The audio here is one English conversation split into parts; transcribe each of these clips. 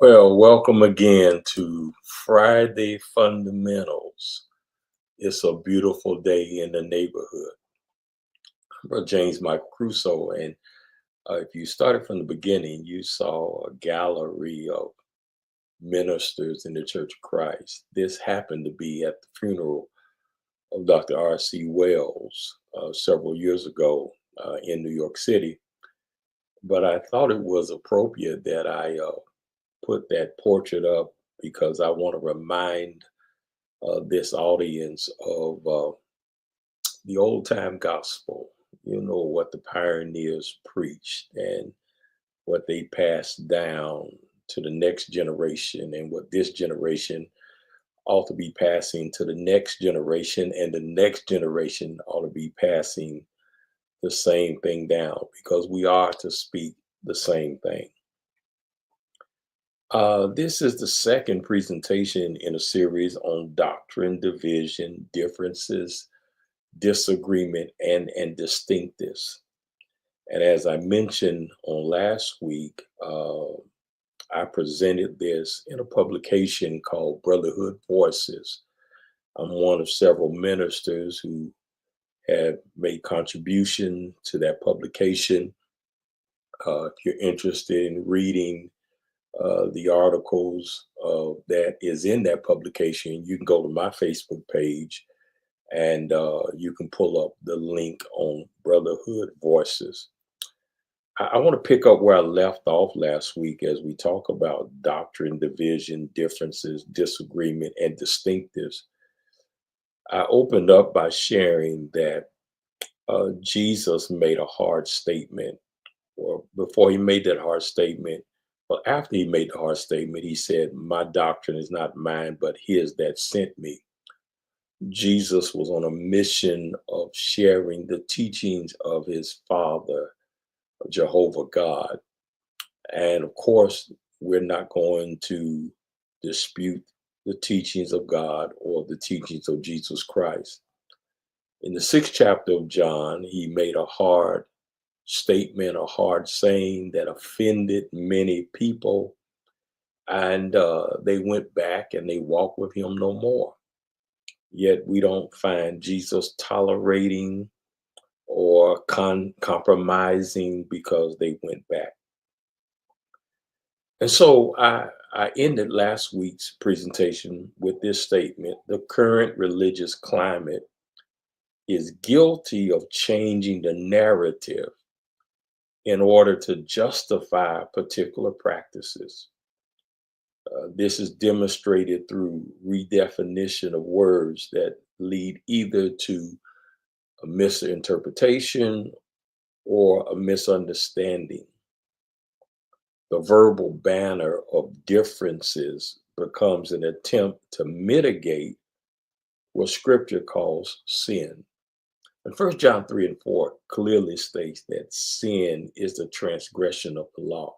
Well, welcome again to Friday Fundamentals. It's a beautiful day in the neighborhood. I'm James Michael Crusoe, and if you started from the beginning, you saw a gallery of ministers in the Church of Christ. This happened to be at the funeral of Dr. R.C. Wells several years ago in New York City. But I thought it was appropriate that I put that portrait up because I want to remind this audience of the old time gospel, what the pioneers preached and what they passed down to the next generation, and what this generation ought to be passing to the next generation, and the next generation ought to be passing the same thing down because we are to speak the same thing. This is the second presentation in a series on doctrine, division, differences, disagreement, and distinctives. And as I mentioned on last week, I presented this in a publication called Brotherhood Voices. I'm one of several ministers who have made contribution to that publication. If you're interested in reading the articles that is in that publication, you can go to my Facebook page and you can pull up the link on Brotherhood Voices. I want to pick up where I left off last week as we talk about doctrine, division, differences, disagreement, and distinctives. I opened up by sharing that Jesus made a hard statement, or before he made that hard statement, well, after he made the hard statement, he said, "My doctrine is not mine, but his that sent me." Jesus was on a mission of sharing the teachings of his Father, Jehovah God. And of course, we're not going to dispute the teachings of God or the teachings of Jesus Christ. In the sixth chapter of John, he made a hard statement, a hard saying that offended many people. And they went back and they walked with him no more. Yet we don't find Jesus tolerating or compromising because they went back. And so I ended last week's presentation with this statement: the current religious climate is guilty of changing the narrative in order to justify particular practices. This is demonstrated through redefinition of words that lead either to a misinterpretation or a misunderstanding. The verbal banner of differences becomes an attempt to mitigate what scripture calls sin. And 1 John 3 and 4 clearly states that sin is the transgression of the law.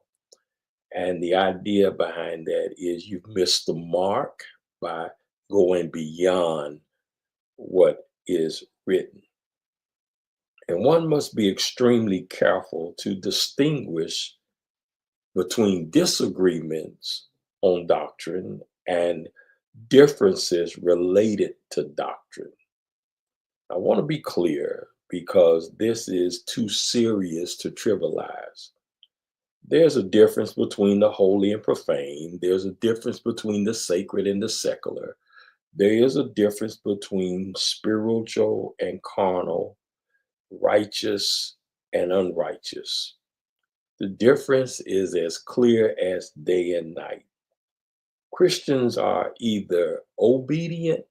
And the idea behind that is you've missed the mark by going beyond what is written. And one must be extremely careful to distinguish between disagreements on doctrine and differences related to doctrine. I want to be clear because this is too serious to trivialize. There's a difference between the holy and profane. There's a difference between the sacred and the secular. There is a difference between spiritual and carnal, righteous and unrighteous. The difference is as clear as day and night. Christians are either obedient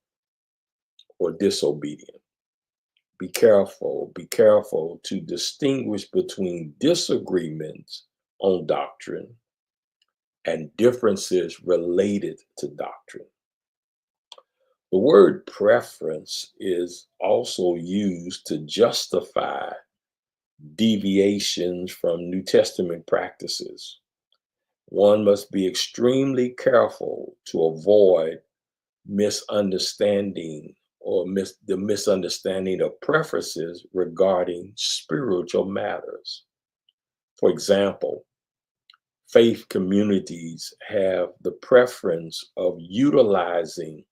or disobedient. Be careful to distinguish between disagreements on doctrine and differences related to doctrine. The word preference is also used to justify deviations from New Testament practices. One must be extremely careful to avoid misunderstanding or the misunderstanding of preferences regarding spiritual matters. For example, faith communities have the preference of utilizing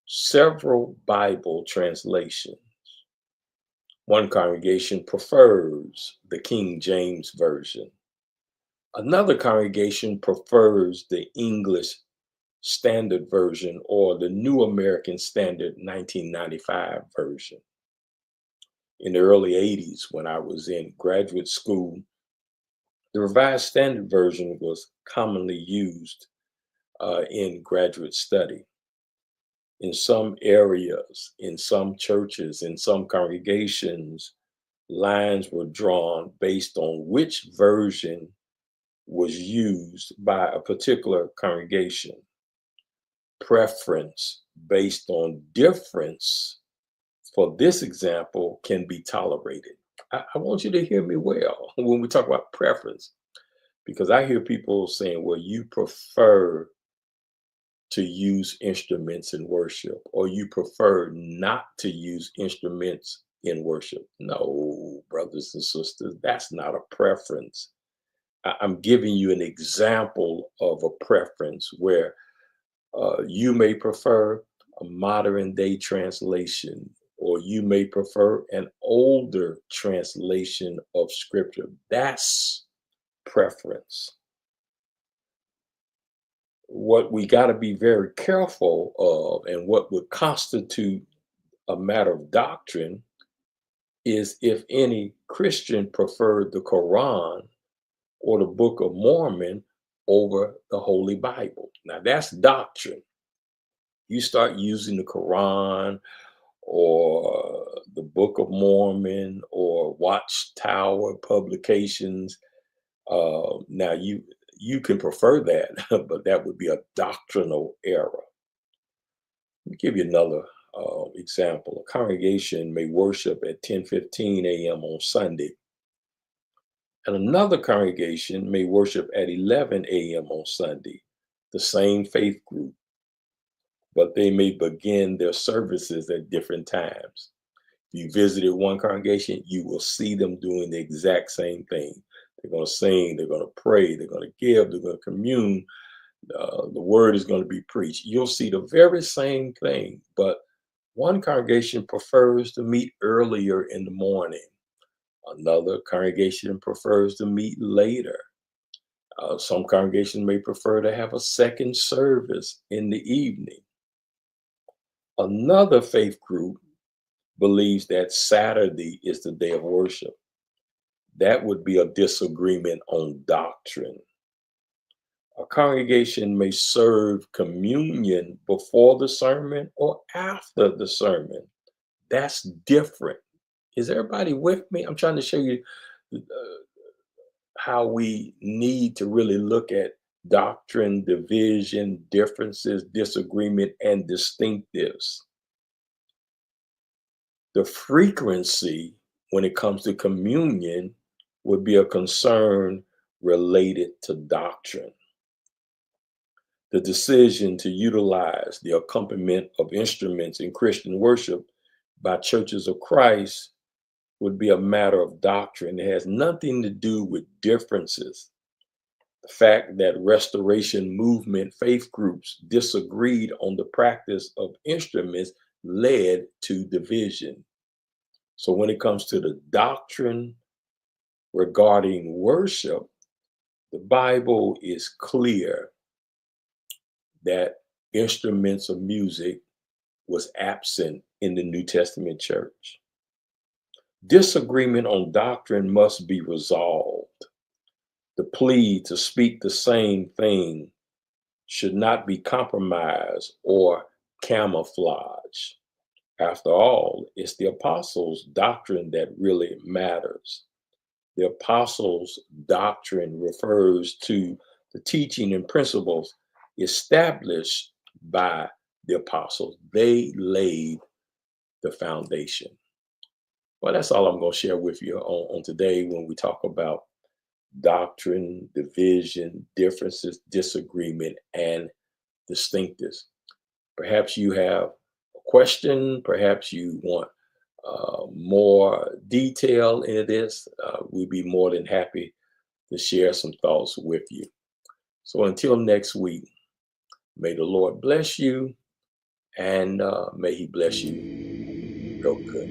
several Bible translations. One congregation prefers the King James Version. Another congregation prefers the English Standard Version or the New American Standard 1995 version. In the early 80s, when I was in graduate school, the Revised Standard Version was commonly used in graduate study. In some areas, in some churches, in some congregations, lines were drawn based on which version was used by a particular congregation. Preference based on difference, for this example, can be tolerated. I want you to hear me well when we talk about preference, because I hear people saying, well, you prefer to use instruments in worship, or you prefer not to use instruments in worship. No, brothers and sisters, that's not a preference. I'm giving you an example of a preference where you may prefer a modern day translation, or you may prefer an older translation of scripture. That's preference. What we got to be very careful of, and what would constitute a matter of doctrine, is if any Christian preferred the Quran or the Book of Mormon over the Holy Bible. Now, that's doctrine. You start using the Quran or the Book of Mormon or Watchtower publications. Now, you can prefer that, but that would be a doctrinal error. Let me give you another example. A congregation may worship at 10:15 a.m. on Sunday, and another congregation may worship at 11 a.m. on Sunday, the same faith group, but they may begin their services at different times. If you visited one congregation, you will see them doing the exact same thing. They're going to sing, they're going to pray, they're going to give, they're going to commune. The word is going to be preached. You'll see the very same thing, but one congregation prefers to meet earlier in the morning. Another congregation prefers to meet later. Some congregations may prefer to have a second service in the evening. Another faith group believes that Saturday is the day of worship. That would be a disagreement on doctrine. A congregation may serve communion before the sermon or after the sermon. That's different. Is everybody with me? I'm trying to show you how we need to really look at doctrine, division, differences, disagreement, and distinctives. The frequency when it comes to communion would be a concern related to doctrine. The decision to utilize the accompaniment of instruments in Christian worship by churches of Christ would be a matter of doctrine. It has nothing to do with differences. The fact that Restoration Movement faith groups disagreed on the practice of instruments led to division. So when it comes to the doctrine regarding worship, the Bible is clear that instruments of music was absent in the New Testament church. Disagreement on doctrine must be resolved. The plea to speak the same thing should not be compromised or camouflaged. After all, it's the apostles' doctrine that really matters. The apostles' doctrine refers to the teaching and principles established by the apostles. They laid the foundation. Well, that's all I'm going to share with you on today when we talk about doctrine, division, differences, disagreement, and distinctives. Perhaps you have a question, perhaps you want more detail into this. We'd be more than happy to share some thoughts with you. So until next week, may the Lord bless you and may He bless you real good.